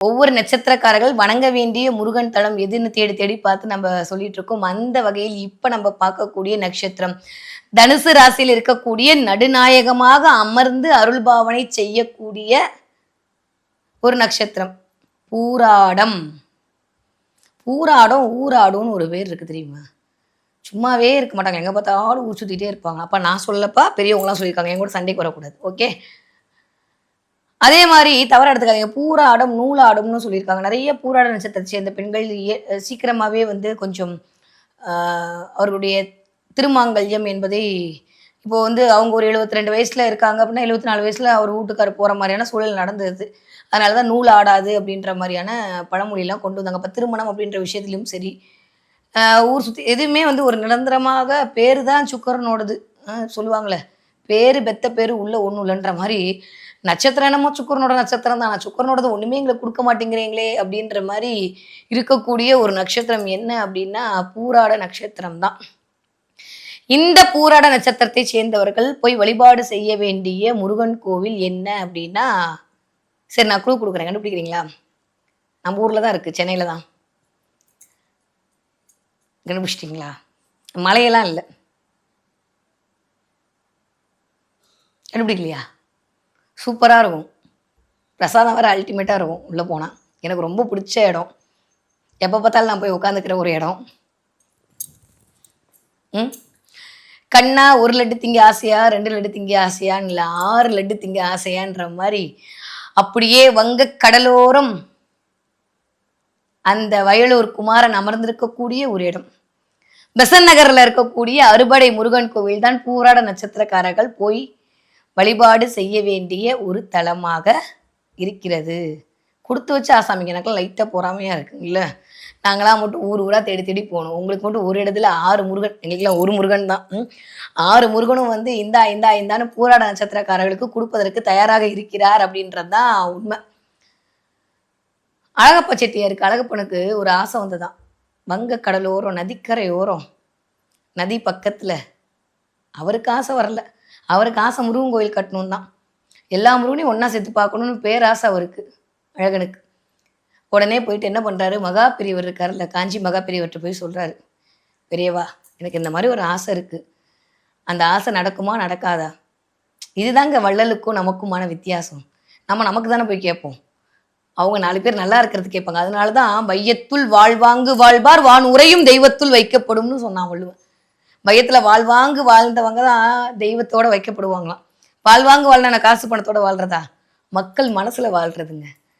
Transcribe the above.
ஒவ்வொரு நட்சத்திரக்காரர்கள் வணங்க வேண்டிய முருகன் தலம் எதுன்னு தேடி தேடி பார்த்து நம்ம சொல்லிட்டு இருக்கோம். அந்த வகையில் இப்ப நம்ம பார்க்கக்கூடிய நட்சத்திரம் தனுசு ராசியில் இருக்கக்கூடிய நடுநாயகமாக அமர்ந்து அருள்பாவனை செய்யக்கூடிய ஒரு நட்சத்திரம் பூராடம். பூராடம் ஊராடும்னு ஒரு பேர் இருக்கு தெரியுமா? சும்மாவே இருக்க மாட்டாங்க, எங்க பார்த்தாலும் ஊர் சுத்திட்டே இருப்பாங்க. அப்ப நான் சொல்லப்பா, பெரியவங்களாம் சொல்லியிருக்காங்க, என் கூட சண்டைக்கு வரக்கூடாது. ஓகே, அதே மாதிரி தவற எடுத்துக்காதீங்க. பூராடம் நூலாடும்னு சொல்லியிருக்காங்க. நிறைய பூராட நட்சத்திரத்தை சேர்ந்த பெண்கள் சீக்கிரமாகவே வந்து கொஞ்சம் அவர்களுடைய திருமாங்கல்யம் என்பதை இப்போ வந்து அவங்க ஒரு 72 வயசுல இருக்காங்க அப்படின்னா 74 வயசுல அவர் வீட்டுக்காரர் போற மாதிரியான சூழல் நடந்தது. அதனாலதான் நூல் ஆடாது அப்படின்ற மாதிரியான பழமொழியெல்லாம் கொண்டு வந்தாங்க. அப்ப திருமணம் அப்படின்ற விஷயத்திலும் சரி, ஊர் சுத்தி எதுவுமே வந்து ஒரு நிரந்தரமாக பேரு தான் சுக்கரனோடது. சொல்லுவாங்களே, பேரு பெத்த பேரு உள்ள ஒன்றும் இல்லைன்ற மாதிரி நட்சத்திரம் என்னமோ சுக்கரனோட நட்சத்திரம் தான், சுக்கரனோடது ஒண்ணுமே எங்களுக்கு கொடுக்க மாட்டேங்கிறீங்களே அப்படின்ற மாதிரி இருக்கக்கூடிய ஒரு நட்சத்திரம் என்ன அப்படின்னா பூராட நட்சத்திரம் தான். இந்த பூராட நட்சத்திரத்தை சேர்ந்தவர்கள் போய் வழிபாடு செய்ய வேண்டிய முருகன் கோவில் என்ன அப்படின்னா, சரி நான் குழு கொடுக்குறேன், கண்டுபிடிக்கிறீங்களா? நம்ம ஊர்ல தான் இருக்கு, சென்னையில தான். கண்டுபிடிச்சிட்டிங்களா? மலையெல்லாம் இல்லை, கண்டுபிடிக்கலையா? சூப்பராக இருக்கும், பிரசாதம் வேறு அல்டிமேட்டாக இருக்கும். உள்ளே போனால் எனக்கு ரொம்ப பிடிச்ச இடம், எப்போ பார்த்தாலும் நான் போய் உட்காந்துக்கிற ஒரு இடம். கண்ணா 1 லட்டு திங்க ஆசையா, 2 லட்டு திங்க ஆசையான்னு இல்லை, 6 லட்டு திங்க ஆசையான்ற மாதிரி அப்படியே வங்க கடலோரம் அந்த வயலூர் குமாரன் அமர்ந்திருக்கக்கூடிய ஒரு இடம். பெசன் நகர்ல இருக்கக்கூடிய அறுபடை முருகன் கோவில் தான் பூராட நட்சத்திரக்காரர்கள் போய் வழிபாடு செய்ய வேண்டிய ஒரு தலமாக இருக்கிறது. கொடுத்து வச்ச ஆசாமிக்கு எனக்குலாம் லைட்டாக பொறாமையாக இருக்குங்க இல்லை? நாங்களாம் மட்டும் ஊர் ஊராக தேடி தேடி போகணும். உங்களுக்கு மட்டும் ஒரு இடத்துல 6 முருகன், எங்களுக்குலாம் ஒரு முருகன் தான். 6 முருகனும் வந்து இந்தான்னு பூராட நட்சத்திரக்காரர்களுக்கு கொடுப்பதற்கு தயாராக இருக்கிறார் அப்படின்றது தான் உண்மை. அழகப்ப செட்டியாருக்கு, அழகப்பனுக்கு ஒரு ஆசை வந்துதான், வங்க கடலோரம் நதிக்கரையோரம் நதி பக்கத்தில். அவருக்கு ஆசை வரல, அவருக்கு ஆசை முருகன் கோயில் கட்டணும் தான். எல்லா முருகனையும் ஒன்றா சேர்த்து பார்க்கணுன்னு பேராசை அவருக்கு, அழகனுக்கு. உடனே போயிட்டு என்ன பண்ணுறாரு, மகா பெரியவர் இருக்கார்ல, காஞ்சி மகா பெரியவர்கிட்ட போய் சொல்கிறாரு, பெரியவா எனக்கு இந்த மாதிரி ஒரு ஆசை இருக்குது, அந்த ஆசை நடக்குமா நடக்காதா? இதுதாங்க வள்ளலுக்கும் நமக்குமான வித்தியாசம். நமக்கு தானே போய் கேட்போம், அவங்க 4 பேர் நல்லா இருக்கிறது கேட்பாங்க. அதனால தான் வையத்துள் வாழ்வாங்கு வாழ்வார் வான் உரையும் தெய்வத்துள் வைக்கப்படும்னு சொன்னான் வள்ளுவன். பயத்தில் வாழ்வாங்கு வாழ்ந்தவங்க தான் தெய்வத்தோட வைக்கப்படுவாங்களாம். வாழ்வாங்கு வாழ்னா காசு பணத்தோட வாழ்றதா? மக்கள் மனசுல வாழ்றதுங்க.